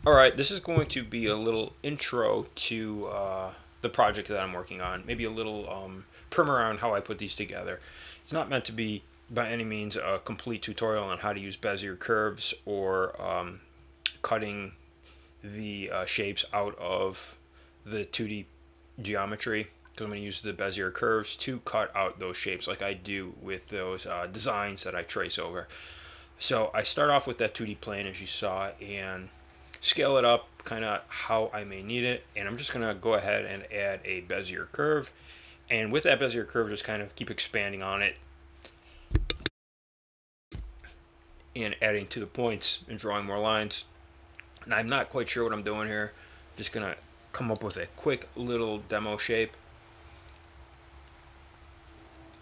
All right, this is going to be a little intro to the project that I'm working on. Maybe a little primer on how I put these together. It's not meant to be by any means a complete tutorial on how to use Bezier curves or cutting the shapes out of the 2D geometry. Because I'm going to use the Bezier curves to cut out those shapes like I do with those designs that I trace over. So I start off with that 2D plane as you saw and scale it up kind of how I may need it. And I'm just going to go ahead and add a Bezier curve. And with that Bezier curve, just kind of keep expanding on it and adding to the points and drawing more lines. And I'm not quite sure what I'm doing here. Just going to come up with a quick little demo shape.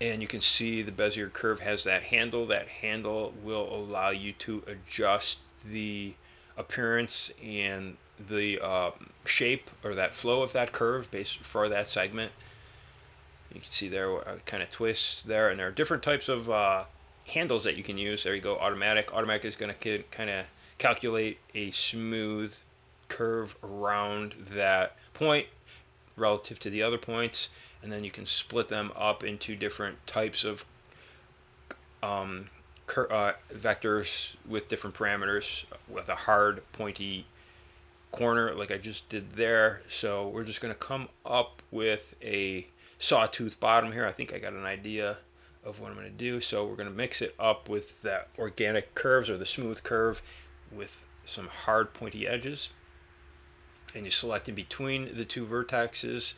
And you can see the Bezier curve has that handle. That handle will allow you to adjust the appearance and the shape or that flow of that curve based for that segment. You can see there kind of twists there, and there are different types of handles that you can use. There you go, automatic. Automatic is going to kind of calculate a smooth curve around that point relative to the other points, and then you can split them up into different types of um, vectors with different parameters with a hard pointy corner like I just did there. So we're just going to come up with a sawtooth bottom here. I think I got an idea of what I'm going to do. So we're going to mix it up with that organic curves or the smooth curve with some hard pointy edges. And you select in between the two vertexes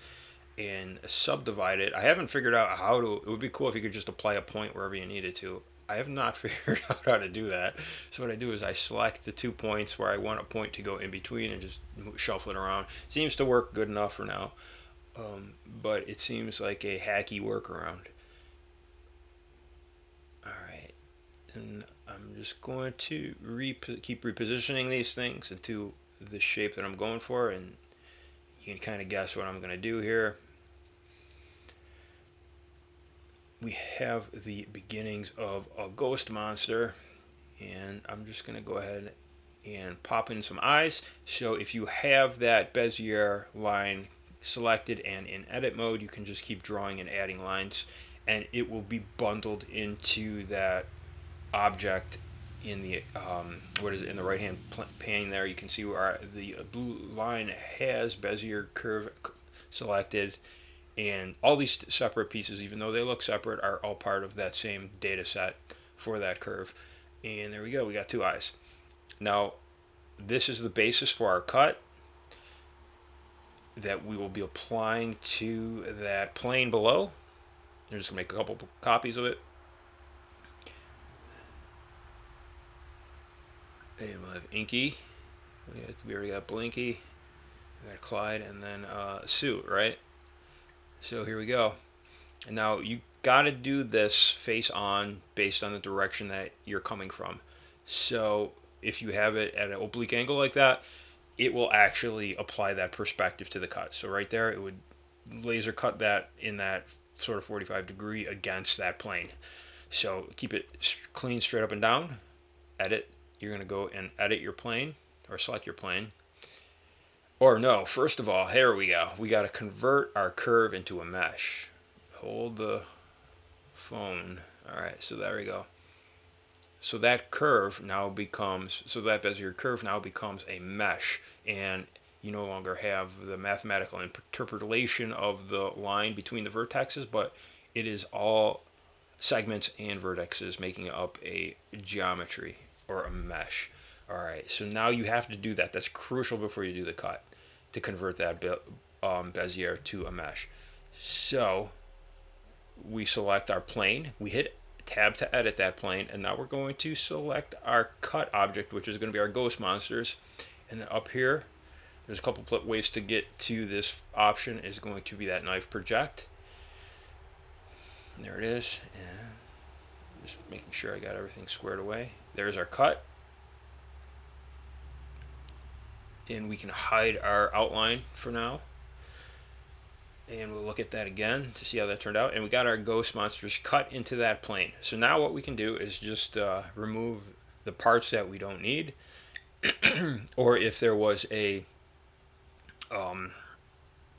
and subdivide it. I haven't figured out how to. It would be cool if you could just apply a point wherever you needed to. I have not figured out how to do that. So what I do is I select the 2 points where I want a point to go in between and just shuffle it around. Seems to work good enough for now, but it seems like a hacky workaround. All right, and I'm just going to keep repositioning these things into the shape that I'm going for, and you can kind of guess what I'm going to do here. We have the beginnings of a ghost monster, and I'm just going to go ahead and pop in some eyes. So if you have that Bezier line selected and in edit mode, you can just keep drawing and adding lines, and it will be bundled into that object in the what is it, in the right hand pane there. You can see where the blue line has Bezier curve selected, and all these separate pieces, even though they look separate, are all part of that same data set for that curve. And there we go, we got two eyes. Now, this is the basis for our cut that we will be applying to that plane below. I'm just going to make a couple copies of it. And we'll have Inky. We already got Blinky. We got Clyde, and then Sue, right? So here we go. And now you got to do this face on based on the direction that you're coming from. So if you have it at an oblique angle like that, it will actually apply that perspective to the cut. So right there, it would laser cut that in that sort of 45-degree against that plane. So keep it clean straight up and down. Edit. You're going to go and edit your plane or select your plane. Or no, first of all, here we go. We got to convert our curve into a mesh. Hold the phone. All right, so there we go. So that curve now becomes, so that Bezier curve now becomes a mesh, and you no longer have the mathematical interpolation of the line between the vertexes, but it is all segments and vertices making up a geometry or a mesh. All right, so now you have to do that. That's crucial before you do the cut to convert that Bezier to a mesh. So we select our plane, we hit tab to edit that plane, and now we're going to select our cut object, which is going to be our ghost monsters. And then up here, there's a couple ways to get to this option. Is going to be that knife project. And there it is. And just making sure I got everything squared away. There's our cut. And we can hide our outline for now. And we'll look at that again to see how that turned out. And we got our ghost monsters cut into that plane. So now what we can do is just remove the parts that we don't need. or if there was an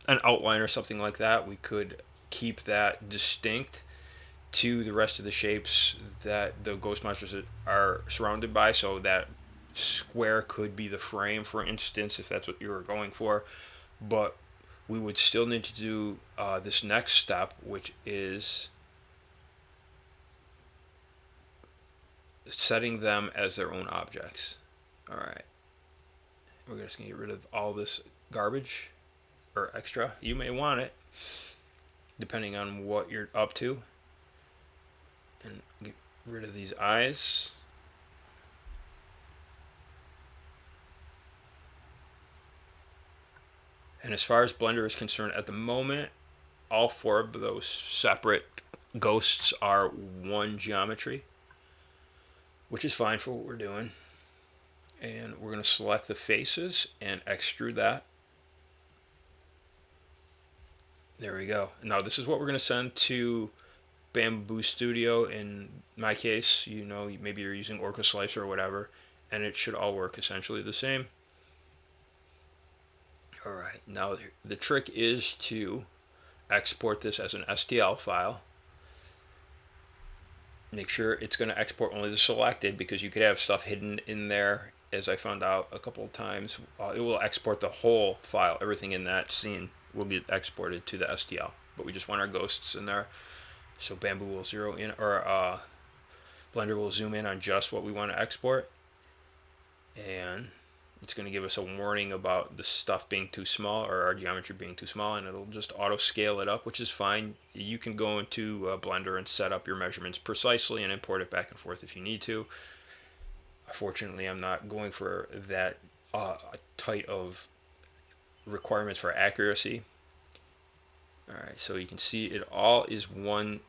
outline or something like that, we could keep that distinct to the rest of the shapes that the ghost monsters are surrounded by. So that square could be the frame, for instance, if that's what you were going for. But we would still need to do this next step, which is setting them as their own objects. All right, we're just gonna get rid of all this garbage or extra. You may want it, depending on what you're up to. And get rid of these eyes. And as far as Blender is concerned, at the moment, all four of those separate ghosts are one geometry, which is fine for what we're doing. And we're going to select the faces and extrude that. There we go. Now this is what we're going to send to Bamboo Studio. In my case, you know, maybe you're using Orca Slicer or whatever, and it should all work essentially the same. All right, now the trick is to export this as an STL file. Make sure it's going to export only the selected, because you could have stuff hidden in there, as I found out a couple of times. It will export the whole file. Everything in that scene will get exported to the STL, but we just want our ghosts in there. So Bamboo will zero in, or Blender will zoom in on just what we want to export, and it's going to give us a warning about the stuff being too small, or our geometry being too small, and it'll just auto scale it up, which is fine. You can go into Blender and set up your measurements precisely and import it back and forth if you need to. Fortunately, I'm not going for that tight of requirements for accuracy. All right, so you can see it all is one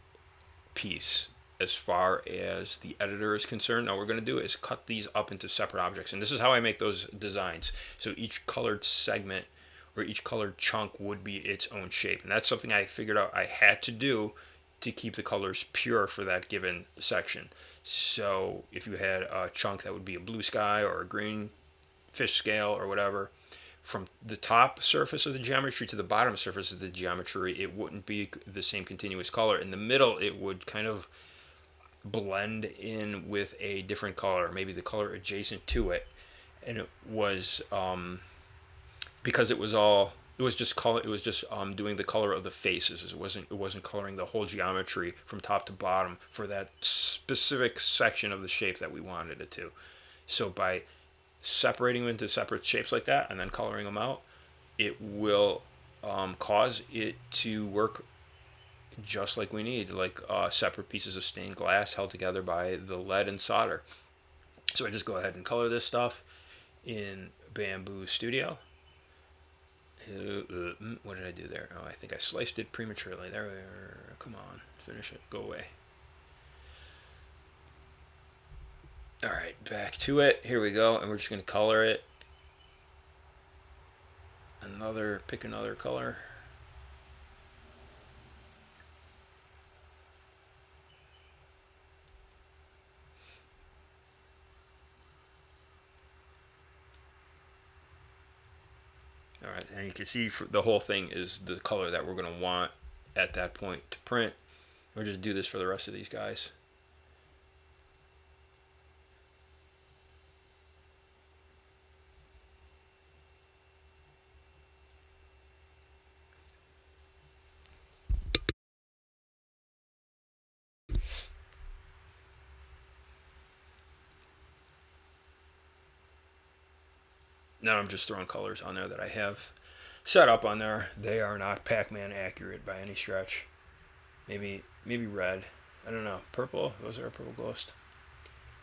piece as far as the editor is concerned. Now what we're going to do is cut these up into separate objects, and this is how I make those designs. So each colored segment or each colored chunk would be its own shape, and that's something I figured out I had to do to keep the colors pure for that given section. So if you had a chunk that would be a blue sky or a green fish scale or whatever, from the top surface of the geometry to the bottom surface of the geometry, it wouldn't be the same continuous color. In the middle, it would kind of blend in with a different color, maybe the color adjacent to it. And it was because it was all it was just color it was just doing the color of the faces. It wasn't coloring the whole geometry from top to bottom for that specific section of the shape that we wanted it to. So by separating them into separate shapes like that and then coloring them out, it will cause it to work just like we need, like separate pieces of stained glass held together by the lead and solder. So I just go ahead and color this stuff in Bamboo Studio. What did I do there? Oh, I think I sliced it prematurely. There, come on, finish it, go away. All right, back to it. Here we go, and we're just gonna color it. Pick another color. All right, and you can see the whole thing is the color that we're gonna want at that point to print. We'll just do this for the rest of these guys. Now I'm just throwing colors on there that I have set up on there. They are not Pac-Man accurate by any stretch. Maybe red. I don't know. Purple. Those are a purple ghost.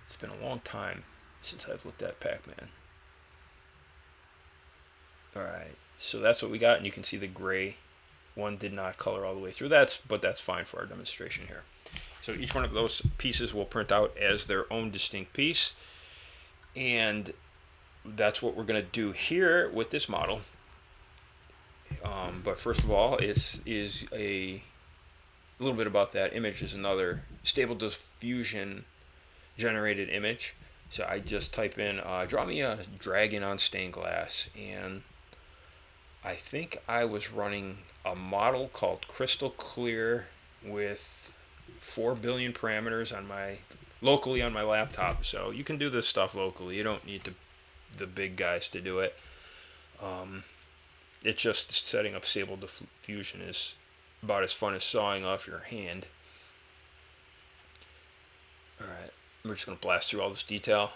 It's been a long time since I've looked at Pac-Man. All right. So that's what we got, and you can see the gray one did not color all the way through. But that's fine for our demonstration here. So each one of those pieces will print out as their own distinct piece, and that's what we're going to do here with this model. But first of all, is a little bit about that image. Is another Stable Diffusion generated image. So I just type in, draw me a dragon on stained glass, and I think I was running a model called Crystal Clear with 4 billion parameters on my locally on my laptop. So you can do this stuff locally. You don't need the big guys to do it. Um, it's just setting up Stable Diffusion is about as fun as sawing off your hand. All right, we're just gonna blast through all this detail.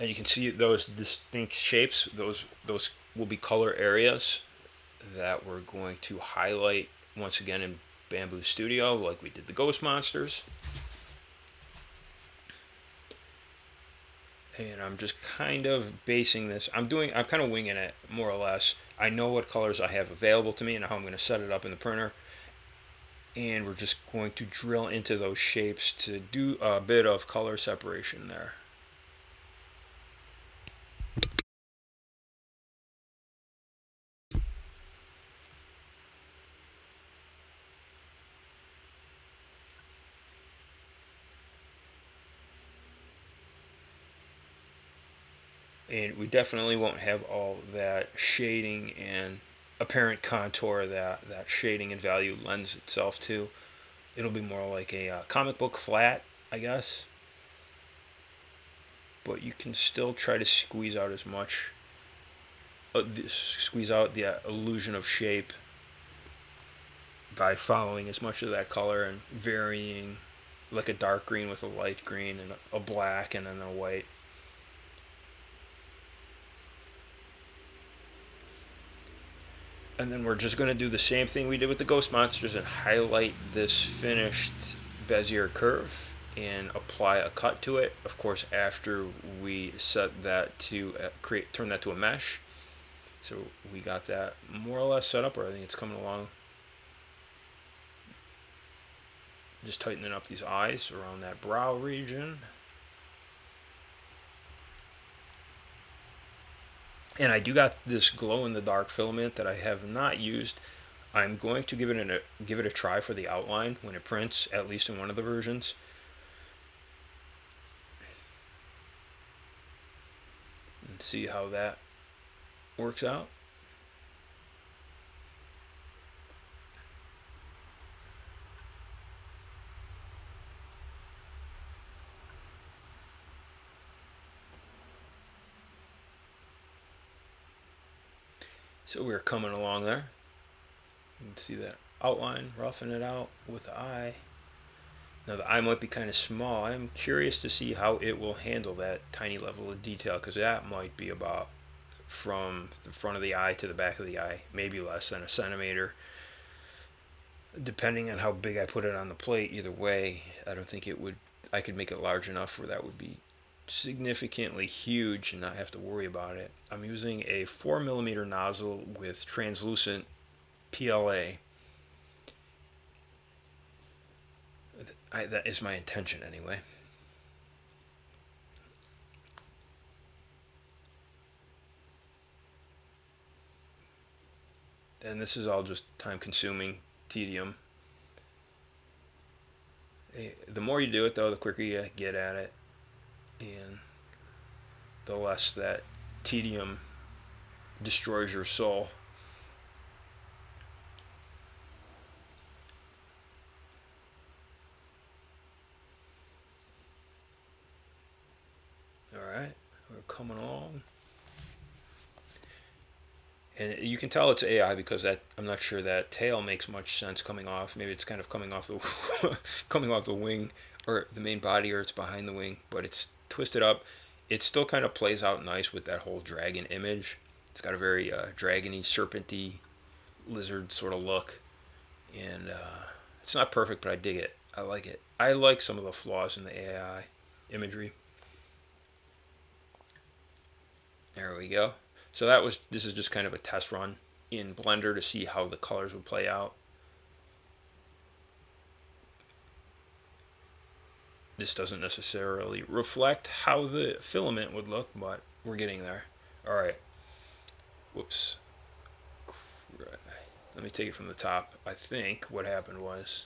And you can see those distinct shapes. Those will be color areas that we're going to highlight once again in Bamboo Studio, like we did the Ghost Monsters. And I'm just kind of basing this. I'm kind of winging it more or less. I know what colors I have available to me and how I'm going to set it up in the printer. And we're just going to drill into those shapes to do a bit of color separation there. And we definitely won't have all that shading and apparent contour that shading and value lends itself to. It'll be more like a comic book flat, I guess. But you can still try to squeeze out as much, squeeze out the illusion of shape by following as much of that color and varying, like a dark green with a light green and a black and then a white. And then we're just going to do the same thing we did with the Ghost Monsters and highlight this finished Bezier curve and apply a cut to it. Of course, after we set that to turn that to a mesh. So we got that more or less set up, or I think it's coming along. Just tightening up these eyes around that brow region. And I do got this glow in the dark filament that I have not used. I'm going to give it a try for the outline when it prints, at least in one of the versions. And see how that works out. So we're coming along there. You can see that outline, roughing it out with the eye. Now the eye might be kind of small. I'm curious to see how it will handle that tiny level of detail, because that might be about from the front of the eye to the back of the eye, maybe less than a centimeter. Depending on how big I put it on the plate, either way, I don't think it would. I could make it large enough where that would be significantly huge and not have to worry about it. I'm using a 4mm nozzle with translucent PLA. That is my intention anyway. And this is all just time consuming tedium. The more you do it though, the quicker you get at it, and the less that tedium destroys your soul. Alright, we're coming along. And you can tell it's AI because that I'm not sure that tail makes much sense coming off. Maybe it's kind of coming off the coming off the wing or the main body, or it's behind the wing, but it's twisted up. It still kind of plays out nice with that whole dragon image. It's got a very dragony, serpenty, lizard sort of look, and it's not perfect, but I dig it. I like it. I like some of the flaws in the AI imagery. There we go. So this is just kind of a test run in Blender to see how the colors would play out. This doesn't necessarily reflect how the filament would look, but we're getting there. All right. Whoops. let me take it from the top. I think what happened was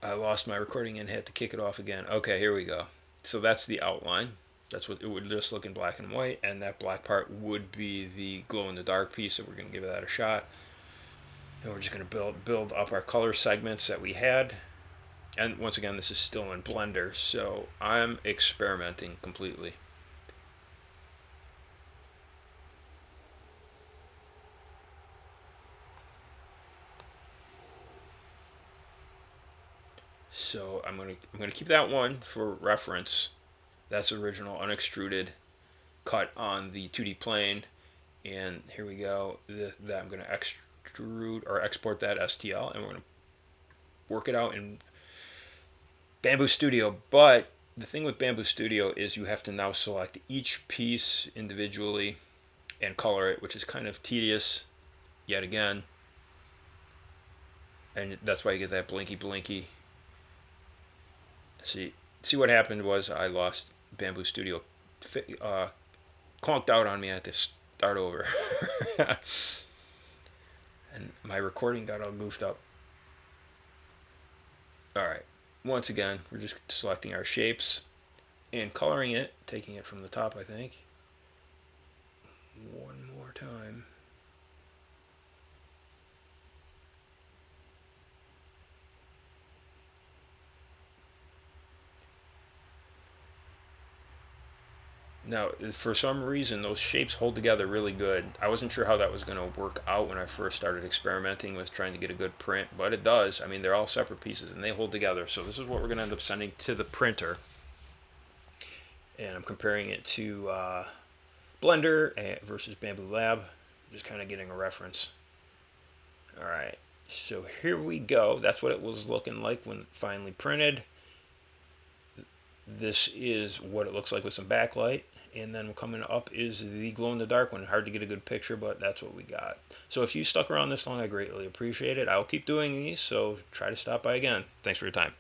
I lost my recording and had to kick it off again. Okay, here we go. So that's the outline. That's what it would just look in black and white, and that black part would be the glow in the dark piece. So we're going to give that a shot, and we're just going to build up our color segments that we had. And once again, this is still in Blender, so I'm experimenting completely. So I'm gonna keep that one for reference. That's original unextruded cut on the 2D plane, and here we go. That I'm gonna extrude or export that STL, and we're gonna work it out in Bamboo Studio. But the thing with Bamboo Studio is you have to now select each piece individually and color it, which is kind of tedious yet again. And that's why you get that blinky blinky. See what happened was I lost Bamboo Studio, conked out on me. I had to start over. And my recording got all goofed up. Alright, once again, we're just selecting our shapes and coloring it, taking it from the top, I think. One more time. Now, for some reason, those shapes hold together really good. I wasn't sure how that was going to work out when I first started experimenting with trying to get a good print, but it does. I mean, they're all separate pieces and they hold together. So this is what we're going to end up sending to the printer. And I'm comparing it to Blender versus Bambu Lab, just kind of getting a reference. All right, so here we go. That's what it was looking like when finally printed. This is what it looks like with some backlight. And then coming up is the glow-in-the-dark one. Hard to get a good picture, but that's what we got. So if you stuck around this long, I greatly appreciate it. I'll keep doing these, so try to stop by again. Thanks for your time.